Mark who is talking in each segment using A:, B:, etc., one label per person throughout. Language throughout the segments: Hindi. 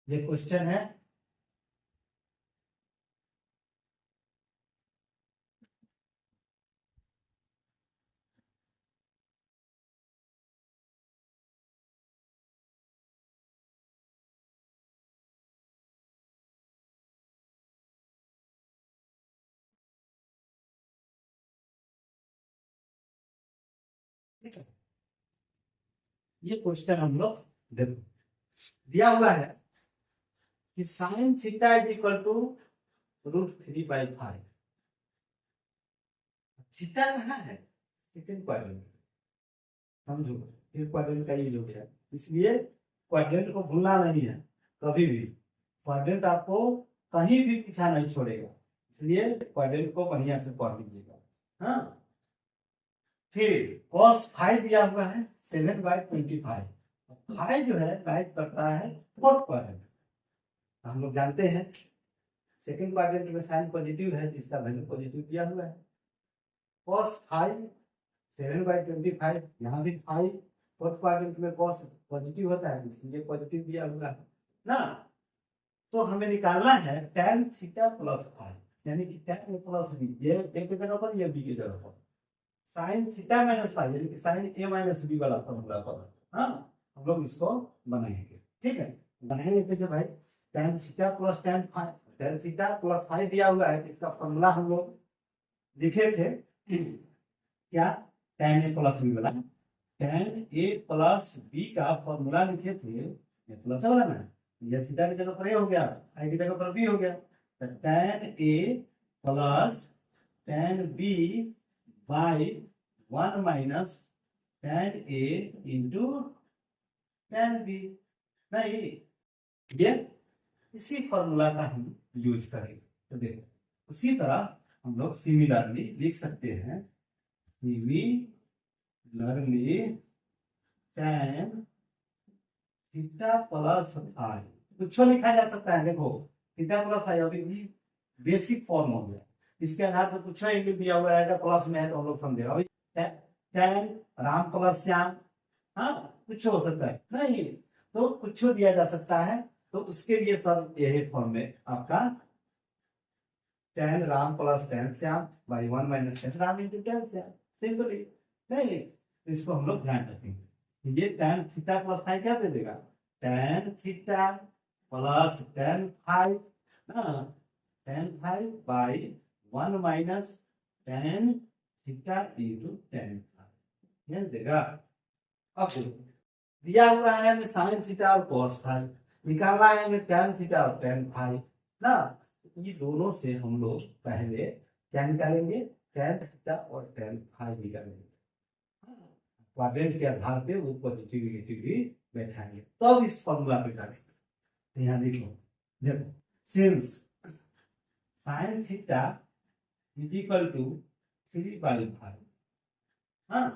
A: ये क्वेश्चन है। ठीक है, ये क्वेश्चन हम लोग देखो दिया हुआ है कि sine theta is equal to √3/5। थीटा कहाँ है? सेकंड क्वाड्रेंट, समझो फिर क्वाड्रेंट का यूज हो गया, इसलिए क्वाड्रेंट को भूलना नहीं है कभी भी। क्वाड्रेंट आपको कहीं भी पीछा नहीं छोड़ेगा, इसलिए क्वाड्रेंट को बढ़िया से पढ़ लीजिएगा। हाँ, फिर cos फाइव दिया हुआ है 7/25। फाइव जो है लाइक करता है फोर्थ क्वाड्रेंट। हम लोग जानते हैं सेकंड क्वाड्रेंट में साइन पॉजिटिव है, जिसका वैल्यू पॉजिटिव दिया हुआ है। cos 5 7/25, यहाँ भी 5 फोर्थ क्वाड्रेंट में cos पॉजिटिव होता है, इसलिए पॉजिटिव दिया हुआ है ना। तो हमें निकालना है tan थीटा प्लस 5, यानी कि tan a प्लस b, ये a की जगह पर, ये b की जगह पर। साइन थीटा माइनस 5 यानी कि साइन a माइनस b वाला फॉर्मूला पर हाँ हम लोग इसको बनाएंगे। ठीक है, बनाएंगे कैसे भाई? tan theta plus tan theta plus 5 दिया हुआ है, इसका फॉर्मूला हम लोग लिखे थे क्या? tan a प्लस b वाला। tan a प्लस b का फॉर्मूला लिखे थे, ये प्लस वाला ना, ये थीटा की जगह पर a हो गया, i की जगह पर b हो गया। तो tan a plus tan b by 1 minus tan a into tan b। नहीं, ये इसी फॉर्मूला का हम यूज करेंगे। तो देखो उसी तरह हम लोग सिमिलरली लिख सकते हैं, सिमिलरली tan थीटा प्लस 5 कुछ लिखा जा सकता है। देखो थीटा प्लस 5 अभी बेसिक फॉर्म हो गया, इसके आधार पर कुछ एक दिया हुआ रहेगा, प्लस में है तो हम लोग समझेगा अभी tan राम प्लस श्याम, हाँ कुछ हो सकता है नहीं तो कुछ दिया जा सकता है। तो उसके लिए सर यही फॉर्म में आपका tan Ram plus tan Shyam by 1 minus tan Ram into tan Shyam, simply. नहीं तो इसको हम लोग ध्यान रखेंगे, ये tan थीटा प्लस 5 क्या दे देगा? tan theta plus tan 5 tan 5 by 1 minus tan theta into tan 5 ये देगा। अब दिया हुआ है हमें साइन थीटा और cos फाइव, निकालना है हमें tan थीटा और tan फाइव ना। ये दोनों से हम लोग पहले क्या निकालेंगे? tan थीटा और tan फाइव निकालेंगे, क्वाड्रेंट के आधार पे वो पॉजिटिव नेगेटिव भी बैठाएंगे, तब इस फॉर्मूला पे डालेंगे। यहाँ देखो देखो since sine theta is equal to 3/5, हाँ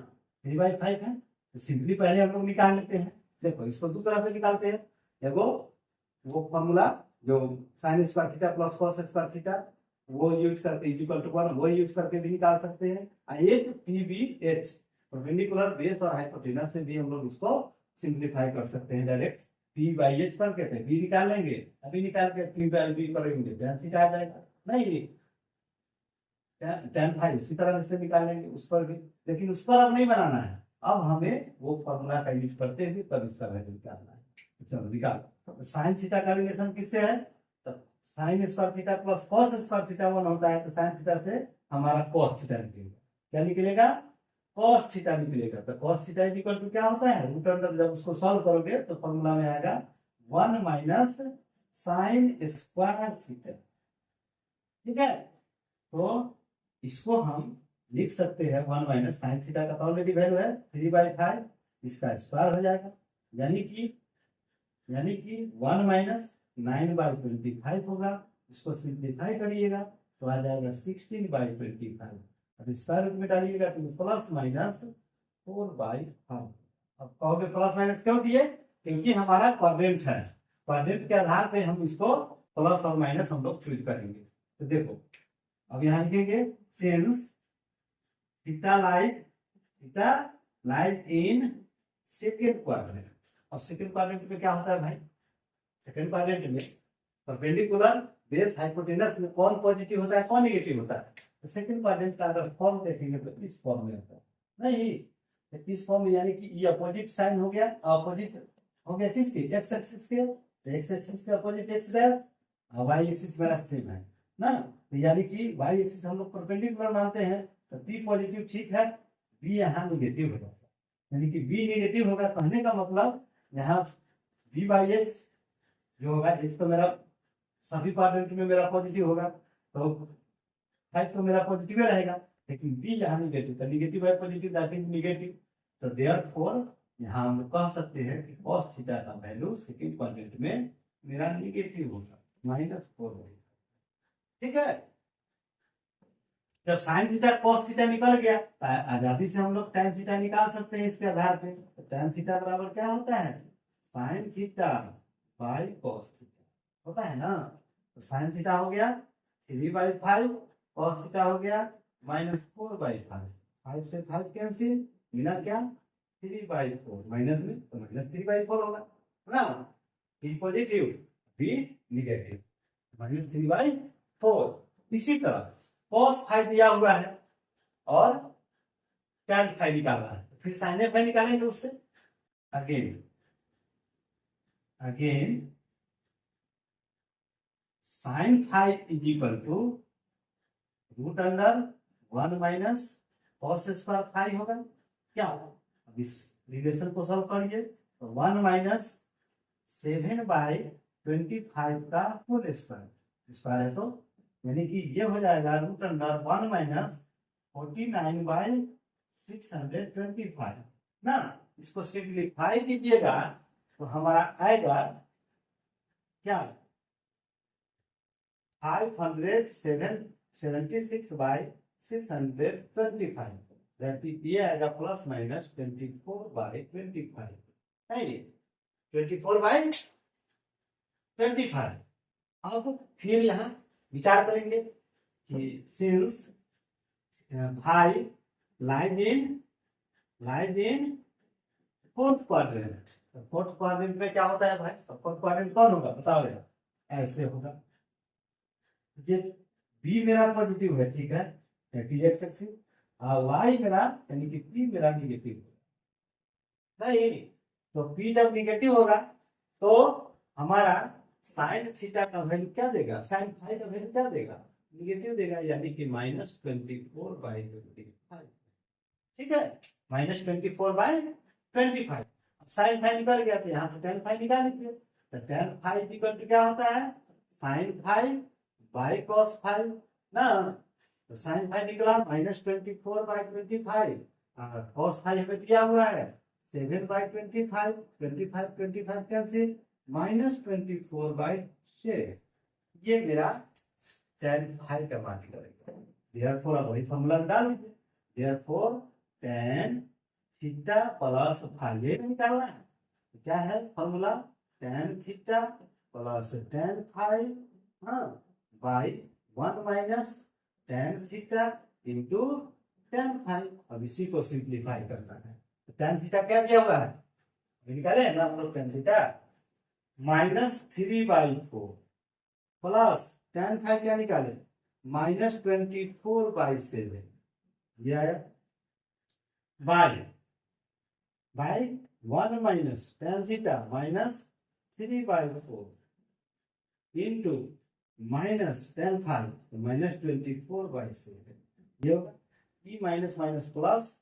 A: 3/5 है, तो सिंपली पहले हम लोग निकाल लेते हैं। देखो इसको दो तरह से निकालते हैं, देखो वो फॉर्मूला जो sine square theta plus cos square theta वो यूज करके इक्वल टू 1 वो यूज करके भी निकाल सकते हैं। एक पीबीएच परपेंडिकुलर बेस और हाइपोटेनस से भी हम लोग इसको सिंप्लीफाई कर सकते हैं। डायरेक्ट पी बाई एच कर के बी निकाल लेंगे, अभी निकाल के पी बाई बी करेंगे tan थीटा आ जाएगा। नहीं tan फाइव इसी तरह से निकाल लेंगे उस पर भी, लेकिन उस पर अब नहीं बनाना है, अब हमें वो फॉर्मूला का यूज करते हुए तब इसका वैल्यू निकालना है। चलो निकाल, तो साइन थीटा का रिलेशन किससे है? तो sine square theta plus cos square theta 1 होता है, तो साइन थीटा से हमारा कॉस थीटा निकलेगा। क्या निकलेगा? कॉस थीटा निकलेगा। तो cos theta is equal to क्या होता है? रूट अंडर, जब उसको सॉल्व करोगे तो फॉर्मूला में आएगा 1 माइनस साइन स्क्वायर थीटा। ठीक है, तो इसको हम लिख सकते हैं 1 माइनस साइन थीटा का ऑलरेडी वैल्यू है 3/5, इसका स्क्वायर हो जाएगा, यानी कि 1 माइनस 9/25 होगा। इसको सिंप्लीफाई करिएगा तो आ जाएगा 16/25। अब स्क्वायर रूट में डालिएगा तो प्लस माइनस 4/5। अब कहोगे प्लस माइनस क्यों दिए? क्योंकि हमारा क्वाड्रेंट है, क्वाड्रेंट के आधार पे हम इसको प्लस और माइनस हम लोग चूज करेंगे। तो देखो अब यहाँ लिखेंगे since theta lies in second quadrant. अब सेकेंड क्वाड्रेंट में क्या होता है भाई? सेकंड क्वाड्रेंट में परपेंडिकुलर बेस हाइपोटेनस में कौन पॉजिटिव होता है कौन नेगेटिव होता है। तो सेकंड क्वाड्रेंट का अगर फॉर्म देखेंगे तो इस फॉर्म में होता है, नहीं तो इस फॉर्म में, यानी कि ये अपोजिट साइन हो गया, अपोजिट हो गया किसके, एक्स एक्सिस के, एक्स एक्सिस के अपोजिट एक्स डैश और वाई एक्सिस मेरा सेम है ना, तो यानी कि वाई एक्सिस हम लोग परपेंडिकुलर मानते हैं, तो पी पॉजिटिव ठीक है, बी यहाँ निगेटिव हो जाएगा, यानी कि बी निगेटिव होगा, कहने का मतलब यहाँ बी बाई एक्स जो होगा, एक्स तो मेरा सभी क्वाड्रेंट में मेरा पॉजिटिव होगा, तो 5 तो मेरा पॉजिटिव रहेगा, लेकिन बी यहाँ निगेटिव, तो negative by positive that is negative, तो देयरफॉर यहाँ हम कह सकते हैं कि cos थीटा का वैल्यू सेकंड क्वाड्रेंट में मेरा निगेटिव होगा, -4 होगा, ठीक है। जब साइन थीटा cos थीटा निकल गया, तो आजादी से हम लोग tan थीटा निकाल सकते हैं इसके आधार पे, तो tan थीटा बराबर क्या होता है, sine theta by cos theta होता है ना, तो साइन थीटा हो गया 3/5, cos थीटा हो गया -4/5, 5 से 5 कैंसिल, मिला क्या 3/4, माइनस में तो -3/4 होगा ना, बी पॉजिटिव बी निगेटिव, -3/4। इसी तरह cos फाई दिया हुआ है और tan फाई निकालना है, फिर sin फाई निकालेंगे उससे, again sin phi is equal to √1 - cos square phi होगा, क्या अब इस रिलेशन को सॉल्व करिए, तो 1 - 7/25 का होल स्क्वायर है, तो यानी कि ये हो जाएगा √1 - 49/625 ना, इसको सिंप्लीफाई कीजिएगा तो हमारा आएगा क्या 576/625, दैट इज ये आएगा ±24/25, नहीं 24/25। अब फिर यहाँ विचार करेंगे कि since phi lies in fourth quadrant, fourth quadrant में क्या होता है भाई, फोर्थ क्वाड्रेंट कौन होगा बताओ यार, ऐसे होगा, ये बी मेरा पॉजिटिव है, ठीक है, पी एक्स एक्सिस, और वाई मेरा यानी कि पी मेरा निगेटिव नहीं, तो पी जब निगेटिव होगा तो हमारा साइन थीटा का वैल्यू क्या देगा, साइन फाई का वैल्यू क्या देगा, निगेटिव देगा, यानी कि -24/25, ठीक है, -24/25। अब साइन फाई निकल गया तो यहाँ से tan फाई निकाल लीजिए, तो tan फाई इक्वल टू क्या होता है, sine phi by cos phi ना, तो साइन फाई निकला -24/25, cos फाई हमें दिया हुआ है 7/25, 25 कैंसिल, -24/7, ये मेरा tan फाई का मान करेगा, देयरफॉर अब वही फॉर्मूला डाल दीजिए, therefore tan theta plus phi ये निकालना है, तो क्या है formula, tan theta plus tan phi हाँ by 1 - tan theta into tan phi, अब इसी को सिंप्लीफाई करना है, तो tan थीटा क्या दिया हुआ है निकाले ना हम लोग, tan theta -3/4 plus tan phi क्या निकाले -24/7, ये आया by 1 - tan theta -3/4 into -tan phi -24/7, ये होगा, ई माइनस माइनस प्लस,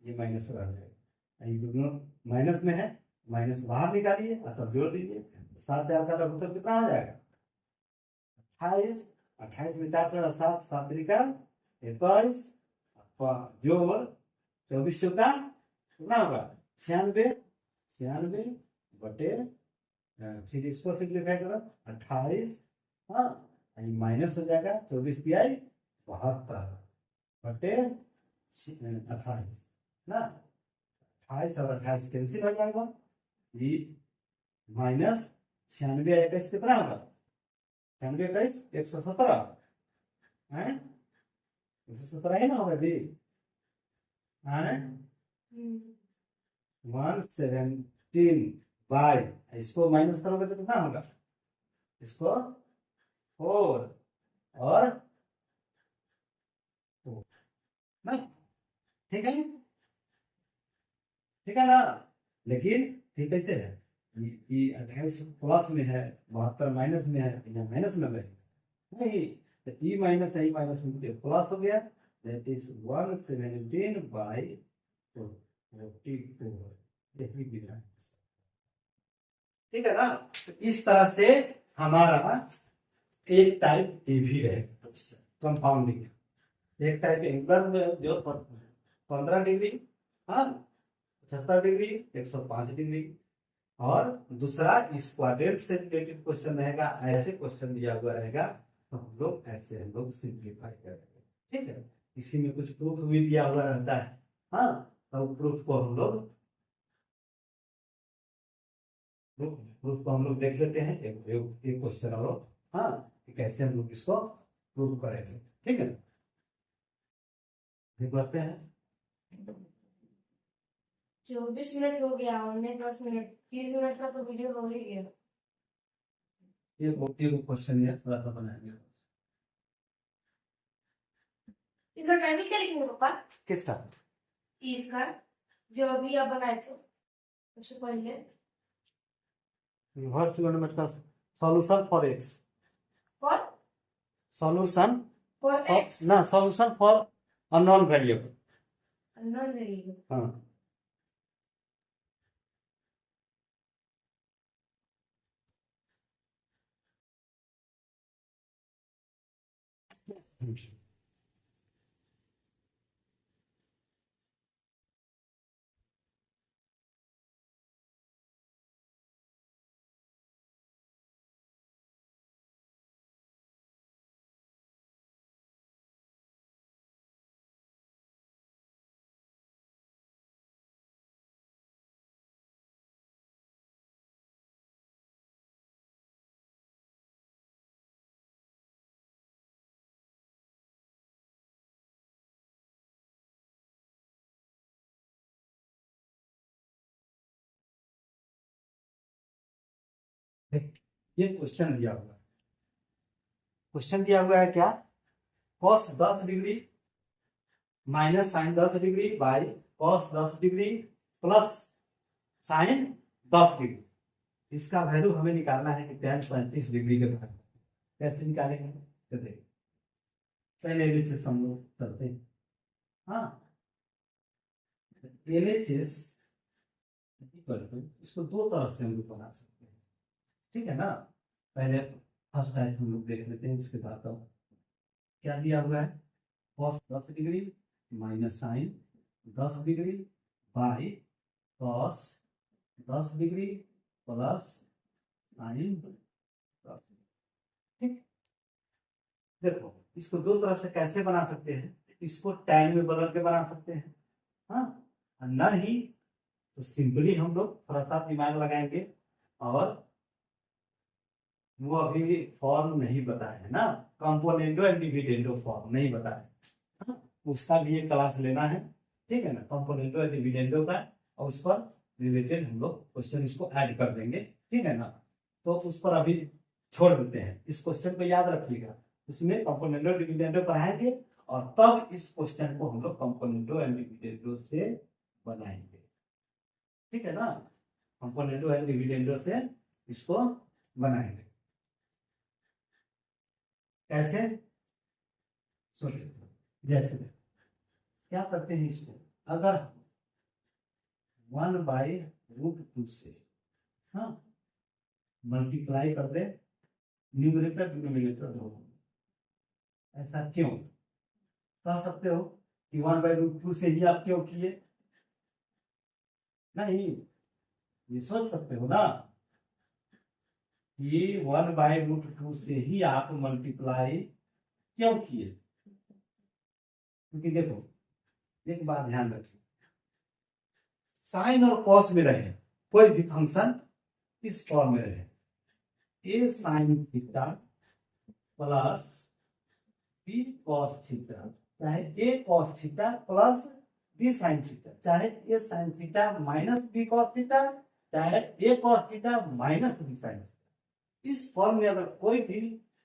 A: ये माइनस रह जाएगा, ये दोनों माइनस में है, माइनस बाहर निकालिए और तब जोड़ दीजिए, 7 4 का लघुत्तम कितना हो जाएगा 28, 28 में 4 7 7 3 21, जोड़ 24 चौका कितना होगा 96, 96 बटे, फिर इसको सिंप्लीफाई करो 28, हाँ माइनस हो जाएगा 24 तिहाई 72 बटे 28 ना, 28 और 28 कैंसिल हो जाएगा, ये -96 21 कितना होगा 96 21 117 है, 117 ही ना होगा भी, 117 बाई, इसको माइनस करोगे तो कितना होगा इसको 4 और 4 ना, ठीक है, ठीक है ना। लेकिन ठीक कैसे है, ये 28 प्लस में है, 72 माइनस में है, या माइनस में नहीं, तो ई माइनस आई माइनस में प्लस हो गया, दैट इज 117 बाई 44, यही बिना है। ठीक है ना। तो इस तरह से हमारा एक टाइप ए भी है कंपाउंडिंग, एक टाइप एंगुलर में जो 15 डिग्री, हाँ 75 डिग्री, 105 डिग्री, और दूसरा इस क्वाड्रेंट से रिलेटेड क्वेश्चन रहेगा, ऐसे क्वेश्चन दिया हुआ रहेगा तो हम लोग ऐसे हम लोग सिंप्लीफाई करेंगे। ठीक है, इसी में कुछ प्रूफ भी दिया हुआ रहता है, हाँ तो प्रूफ को हम लोग देख लेते हैं, एक क्वेश्चन और, हाँ कैसे हम लोग इसको प्रूफ करेंगे। ठीक है, करते हैं।
B: 24 मिनट हो गया, हमने 10 मिनट, 30 मिनट का तो वीडियो हो ही गया।
A: ये क्वेश्चन है, थोड़ा सा बनाएंगे।
B: इसका टाइमिंग क्या लिखेंगे पापा?
A: किसका?
B: इसका जो अभी आप बनाए थे उससे पहले।
A: रिवर्स ट्रिगोनोमेट्री का solution for X,
B: for
A: solution
B: for X
A: ना, solution for unknown variable,
B: unknown variable.
A: हाँ ये क्वेश्चन दिया हुआ है, क्वेश्चन दिया हुआ है क्या, cos 10 degree minus sine 10 degree by cos 10 degree plus sine 10 degree, इसका वैल्यू हमें निकालना है कि tan 35 डिग्री के बराबर, कैसे निकालेंगे तो देखिए, पहले LHS हम लोग करते हैं, हाँ LHS इसको दो तरह से हम लोग बना सकते हैं। ठीक है ना, पहले फर्स्ट टाइप हम लोग देख लेते हैं, उसके बाद क्या दिया हुआ है, cos 10 degree minus sine 10 degree by cos 10 degree plus sine 10। ठीक, देखो इसको दो तरह से कैसे बना सकते हैं, इसको tan में बदल के बना सकते हैं, हाँ न ही तो सिंपली हम लोग थोड़ा सा दिमाग लगाएंगे, और वो अभी फॉर्म नहीं बताया है ना, कंपोनेंडो एंड डिविडेंडो फॉर्म नहीं बताया है, हाँ? उसका भी एक क्लास लेना है, ठीक है ना, कंपोनेंडो एंड डिविडेंडो का, और उस पर रिलेटेड हम लोग क्वेश्चन इसको ऐड कर देंगे। ठीक है ना, तो उस पर अभी छोड़ देते हैं, इस क्वेश्चन को याद रखिएगा, इसमें कंपोनेंडो डिविडेंडो पढ़ाएंगे और तब इस क्वेश्चन को हम लोग कंपोनेंडो एंड डिविडेंडो से बनाएंगे। ठीक है ना, कंपोनेंडो एंड डिविडेंडो से इसको बनाएंगे, कैसे, जैसे क्या करते हैं, इसको अगर 1/√2 से, हाँ मल्टीप्लाई कर दे, न्यूमरेटर डिनोमिनेटर दोनों, ऐसा क्यों कह सकते हो कि 1/√2 से ही आप क्यों किए, नहीं ये सोच सकते हो ना कि 1/√2 से ही आप मल्टीप्लाई क्यों किए, क्योंकि देखो एक बात ध्यान रखिए, साइन और कॉस में रहे कोई भी फंक्शन इस फॉर्म में रहे, a sine theta plus b cos theta, चाहे a cos theta plus b sine theta, चाहे a sine theta minus b cos theta, चाहे a cos theta minus b sine theta, इस फॉर्म में अगर कोई भी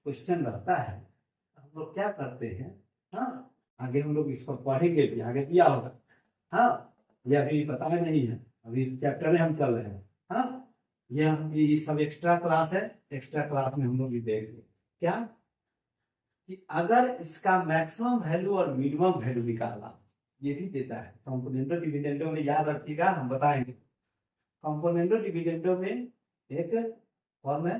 A: क्वेश्चन रहता है तो हम लोग क्या करते हैं, हाँ आगे हम लोग इस पर पढ़ेंगे भी, आगे दिया होगा, हाँ ये अभी पता नहीं है, अभी चैप्टर हम चल रहे हैं, हाँ ये सब एक्स्ट्रा क्लास है, एक्स्ट्रा क्लास में हम लोग ये देखेंगे क्या कि अगर इसका मैक्सिमम वैल्यू और मिनिमम वैल्यू निकालना, ये भी देता है कंपोनेंटो डिविडेंडो में, याद रखिएगा हम बताएंगे। कंपोनेंटो डिविडेंडो में एक फॉर्म है,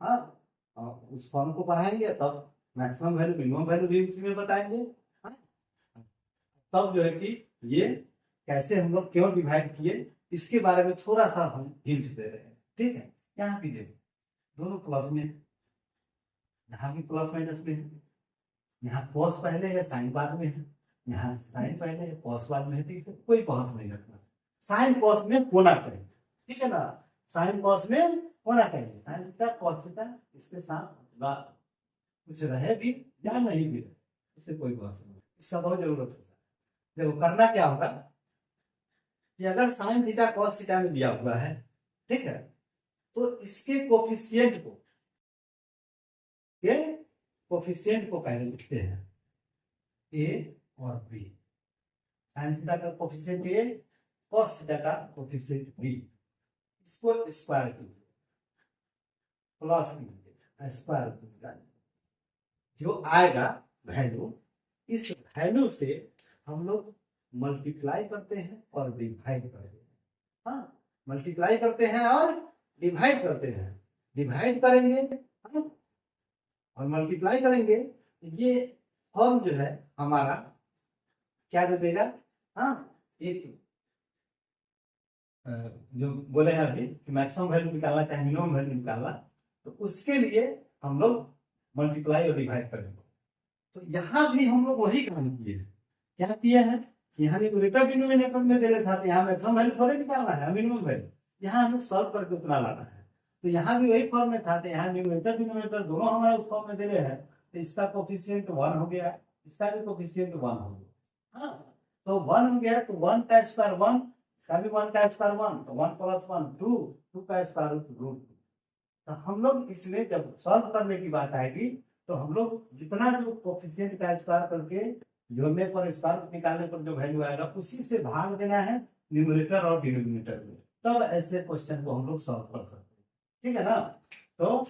A: हाँ और उस फॉर्म को पढ़ाएंगे तब मैक्सिमम वैल्यू मिनिमम वैल्यू भी उसी में बताएंगे, हाँ तब जो है कि ये कैसे हम लोग क्यों डिवाइड किए इसके बारे में थोड़ा सा हम हिंट दे रहे हैं, ठीक है। यहाँ भी देखो दोनों प्लस में, यहाँ भी प्लस माइनस में है, यहाँ कॉस पहले है साइन बाद में है, यहाँ साइन पहले है कॉस बाद में है, ठीक है कोई बहस नहीं रखना, साइन कॉस में होना चाहिए, ठीक है ना, साइन कॉस में होना चाहिए, साइन थीटा कॉस थीटा इसके साथ कुछ रहे भी या नहीं भी रहे उससे कोई बहस नहीं, इसका बहुत जरूरत होता है। देखो करना क्या होगा कि अगर साइन थीटा कॉस थीटा में दिया हुआ है, ठीक है, तो इसके कोफिशिएंट को पहले लिखते हैं ए और बी, साइन थीटा का कोफिशिएंट ए, कॉस थीटा का कोफिशिएंट बी, इसको स्क्वायर कीजिए प्लस कीजिए स्क्वायर कीजिए, जो आएगा वैल्यू, इस वैल्यू से हम लोग मल्टीप्लाई करते हैं और डिवाइड करते हैं, हाँ मल्टीप्लाई करते हैं और डिवाइड करते हैं, डिवाइड करेंगे हाँ? और मल्टीप्लाई करेंगे, ये फॉर्म जो है हमारा क्या दे देगा, हाँ एक जो बोले हैं अभी कि मैक्सिमम वैल्यू निकालना चाहे मिनिमम वैल्यू निकालना, तो उसके लिए हम लोग मल्टीप्लाई और डिवाइड करेंगे। तो यहाँ भी हम लोग वही काम किए, क्या किए हैं, यहाँ न्यूमरेटर डिनोमिनेटर में दे रहे थे, यहाँ मैक्सिमम वैल्यू थोड़े निकालना है मिनिमम वैल्यू, यहाँ हमें सॉल्व करके उतना लाना है, तो यहाँ भी वही फॉर्म में था, तो यहाँ न्यूमरेटर डिनोमिनेटर दोनों हमारा उस फॉर्म में दे रहे हैं, तो इसका कोफिशिएंट 1 हो गया, इसका भी कोफिशिएंट 1 हो गया, हाँ तो 1 हो गया, तो 1 का स्क्वायर 1, इसका भी 1 का स्क्वायर 1, तो 1 प्लस 1 2, 2 का स्क्वायर रूट 2। तो हम लोग इसमें जब सॉल्व करने की बात आएगी तो हम लोग जितना जो कोफिशिएंट का स्क्वायर करके जोड़ने पर स्क्वायर निकालने पर जो वैल्यू आएगा उसी से भाग देना है न्यूमरेटर और डिनोमिनेटर में, तब ऐसे क्वेश्चन को हम लोग सॉल्व कर सकते हैं, ठीक है ना। तो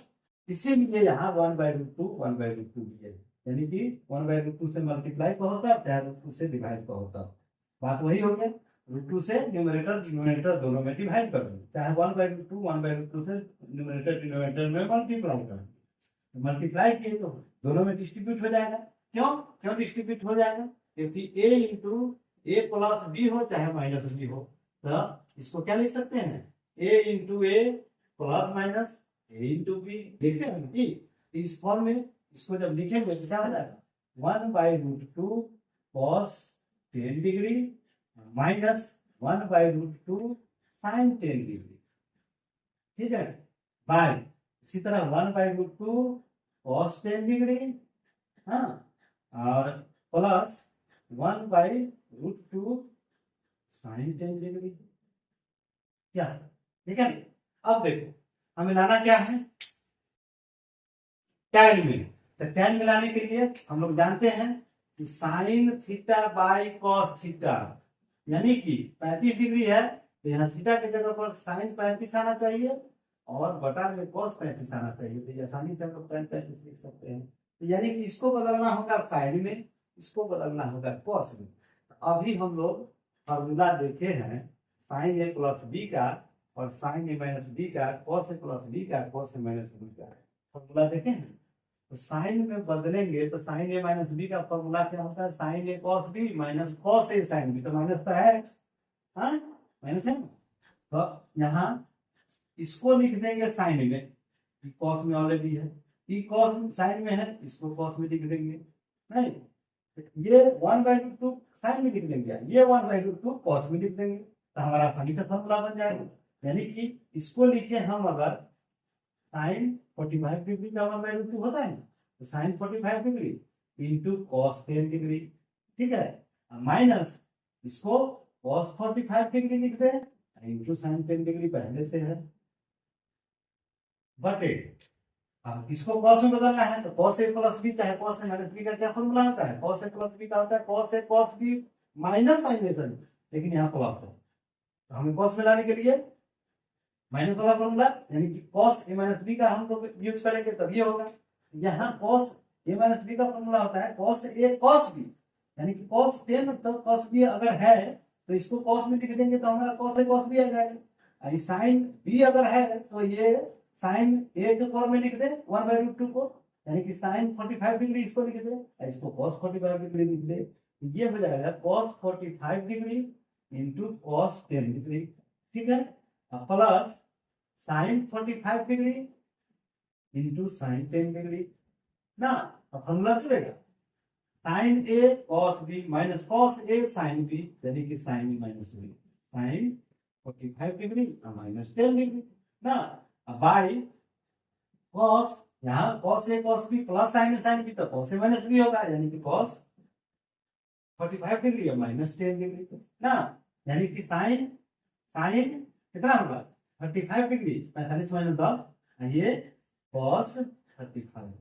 A: इसीलिए यहाँ 1/√2 1/√2 दिया है, यानी कि 1/√2 से मल्टीप्लाई को होता है, चाहे √2 से डिवाइड को होता है, बात वही हो गया, √2 से न्यूमरेटर डिनोमिनेटर दोनों में डिवाइड कर दो, चाहे 1/√2 से न्यूमरेटर डिनोमिनेटर में मल्टीप्लाई कर दो, मल्टीप्लाई किए तो दोनों में डिस्ट्रीब्यूट हो जाएगा, क्यों डिस्ट्रीब्यूट हो जाएगा, क्योंकि a into A plus B हो चाहे माइनस बी हो, तो इसको क्या लिख सकते हैं, a into A plus minus A into B, लिखते हैं कि इस फॉर्म में इसको जब लिखेंगे तो क्या हो जाएगा 1/√2 cos 10 degree minus 1/√2 sin 10 degree, ठीक है, बाय इसी तरह 1/√2 cos 10 डिग्री, हाँ और प्लस 1/√2 sin 10 डिग्री, क्या ठीक है। अब देखो हमें लाना क्या है, tan में, तो tan मिलाने के लिए हम लोग जानते हैं कि sine theta by cos theta, यानी कि 35 डिग्री है तो यहाँ थीटा की जगह पर साइन 35 आना चाहिए और बटा में कॉस 35 आना चाहिए, तो आसानी से हम लोग tan 35 लिख सकते हैं, तो यानी कि इसको बदलना होगा साइन में, इसको बदलना होगा कॉस में। तो अभी हम लोग फॉर्मूला देखे हैं साइन ए प्लस बी का और साइन ए माइनस बी का, कॉस ए प्लस बी का, कॉस ए माइनस बी का फॉर्मूला देखे हैं, तो साइन में बदलेंगे तो साइन ए माइनस बी का फॉर्मूला क्या होता है, sign a cos b minus cos a sine b, तो माइनस तो है, हाँ माइनस है, तो यहाँ इसको लिख देंगे साइन में, कॉस में ऑलरेडी है, ई कॉस साइन में है, इसको कॉस में लिख देंगे, नहीं ये 1/√2 साइन में लिख देंगे, ये 1/√2 कॉस में लिख देंगे, तो हमारा आसानी से फॉर्मूला बन जाएगा, यानी कि इसको लिखे हम अगर साइन 45 डिग्री का 1/√2 होता है तो sine 45 degree into cos 10 degree, ठीक है, माइनस इसको कॉस 45 डिग्री लिख दे इंटू साइन 10 डिग्री पहले से है, बटे अब इसको कॉस में बदलना है तो कॉस ए प्लस बी चाहे कॉस ए माइनस बी का क्या फॉर्मूला होता है, कॉस ए प्लस बी का होता है cos A cos b minus sign, लेकिन यहाँ प्लस है तो हमें कॉस में लाने के लिए माइनस वाला फॉर्मूला यानी कि कॉस ए माइनस बी का हम लोग यूज करेंगे तब ये होगा। यहाँ कॉस ए माइनस बी का फॉर्मूला होता है कॉस ए कॉस बी, यानी कि कॉस 10 तो कॉस बी अगर है तो इसको कॉस में लिख देंगे तो हमारा कॉस ए कॉस बी आ जाएगा। साइन बी अगर है तो ये साइन ए के फॉर्म में लिख दे 1/√2 को, यानी कि साइन 45 डिग्री इसको लिख दे, इसको कॉस 45 डिग्री लिख दे, ये हो जाएगा cos 45 degree into cos 10 degree, ठीक है, plus sine 45 degree into sine 10 degree ना। अब फॉर्मूला तो देगा sine a cos b minus cos a sine b, यानी कि sine a minus b, sine 45 degree minus 10 degree ना, बाई कॉस, यहाँ कॉस ए cos b plus sine b तो कॉस ए माइनस बी होगा, यानी कि कॉस 45 डिग्री और माइनस 10 डिग्री ना, यानी कि साइन साइन कितना होगा 35 डिग्री 45 माइनस 10, ये cos 35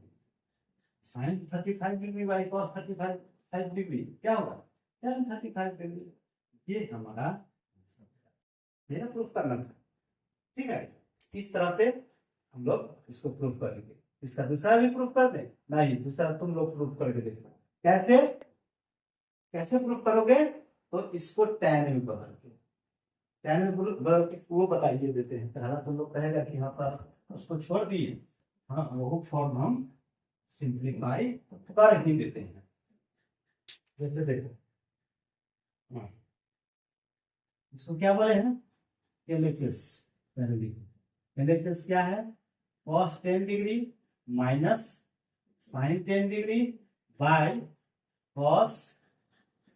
A: sine 35 degree by cos 35 degree क्या होगा tan 35 डिग्री, ये हमारा ये ना प्रूफ करना था, ठीक है। इस तरह से हम लोग इसको प्रूफ करेंगे। इसका दूसरा भी प्रूफ कर दें, नहीं दूसरा तुम लोग प्रूफ करके देखो कैसे कैसे प्रूफ करोगे, तो इसको tan में बदल के बदल के वो बताइए देते हैं। पहला तुम लोग कहेगा कि हाँ सर उसको छोड़ दिए, हाँ वो फॉर्म हम सिंप्लीफाई कर ही देते हैं। जैसे देखो हाँ, इसको क्या बोले हैं LHS, पहले लिखो LHS क्या है cos 10 degree minus sine 10 degree by cos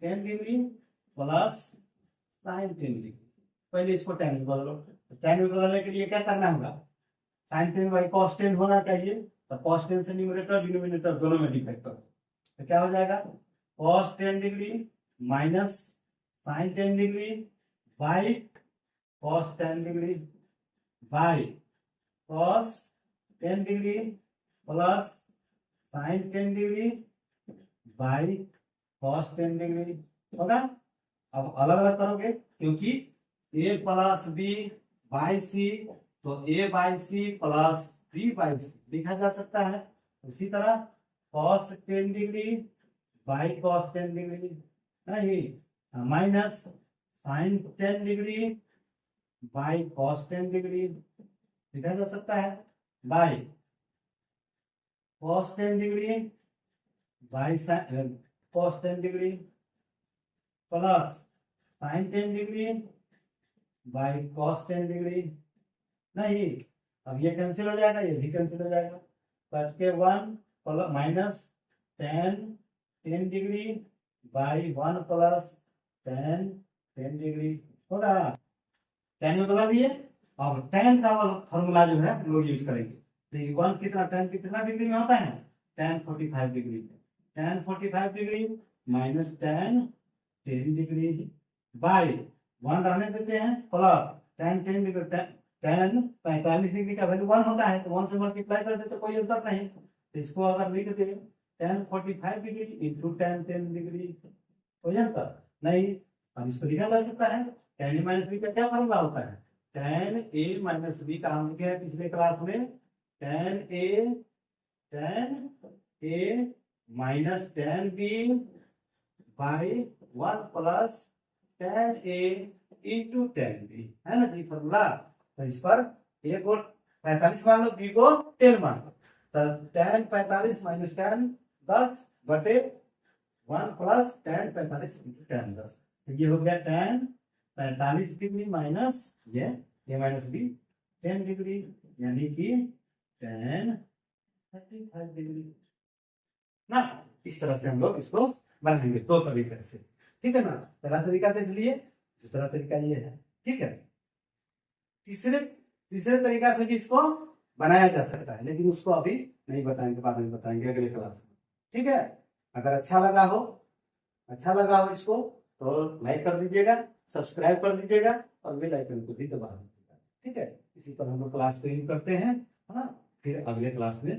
A: 10 degree plus sine 10 degree. पहले इसको tan में बदलो, तो tan में बदलने के लिए क्या करना होगा साइन 10 बाई cos 10 होना चाहिए, तो cos 10 से न्यूमरेटर डिनोमिनेटर दोनों में डिवाइड करो तो क्या हो जाएगा cos 10 degree minus sine 10 degree by cos 10 degree by cos 10 degree plus sine 10 degree by cos 10 degree होगा। अब अलग अलग करोगे क्योंकि a plus b by c, तो a by c plus b by c लिखा जा सकता है। उसी तरह cos 10 degree by cos 10 degree नहीं minus sine 10 degree by cos 10 degree लिखा जा सकता है, by cos 10 degree by cos 10 degree plus sine 10 degree by cos 10 degree नहीं। अब ये कैंसिल हो जाएगा, ये भी कैंसिल हो जाएगा, कट के 1 plus minus tan 10 degree by 1 plus tan 10 degree होगा। tan में बदल दिए, अब tan का फॉर्मूला जो है हम लोग यूज करेंगे, तो 1 कितना tan कितना डिग्री में होता है tan 45 degree, tan 45 degree minus tan 10 degree by 1 रहने देते हैं plus tan 10 degree, tan 45 degree का वैल्यू 1 होता है तो 1 से मल्टीप्लाई कर देते कोई अंतर नहीं, तो इसको अगर लिख दे tan 45 degree into tan 10 degree कोई अंतर नहीं। अब इसको लिखा जा सकता है tan a माइनस बी का क्या फॉर्मूला होता है tan a माइनस बी का हम लिखे हैं पिछले क्लास में tan a minus tan b by 1 plus tan a into tan b है ना जी फॉर्मूला। तो इस पर a को 45 मान लो b को 10 मान लो, तो tan 45 माइनस tan 10 बटे 1 प्लस tan 45 इंटू tan 10, तो ये हो गया tan 45 डिग्री माइनस ये a माइनस b 10 डिग्री, यानी कि tan 35 डिग्री ना। इस तरह से हम लोग इसको बनाएंगे दो तरीके से, ठीक है ना। पहला तरीका देख लिए, दूसरा तरीका ये है, ठीक है। तीसरे तरीका से भी इसको बनाया जा सकता है, लेकिन उसको अभी नहीं बताएंगे, बाद में बताएंगे अगले क्लास में, ठीक है। अगर अच्छा लगा हो इसको तो लाइक कर दीजिएगा, सब्सक्राइब कर दीजिएगा और बेल आइकन को भी दबा दीजिएगा, ठीक है। इसी पर हम लोग क्लास को करते हैं, हाँ। फिर अगले क्लास में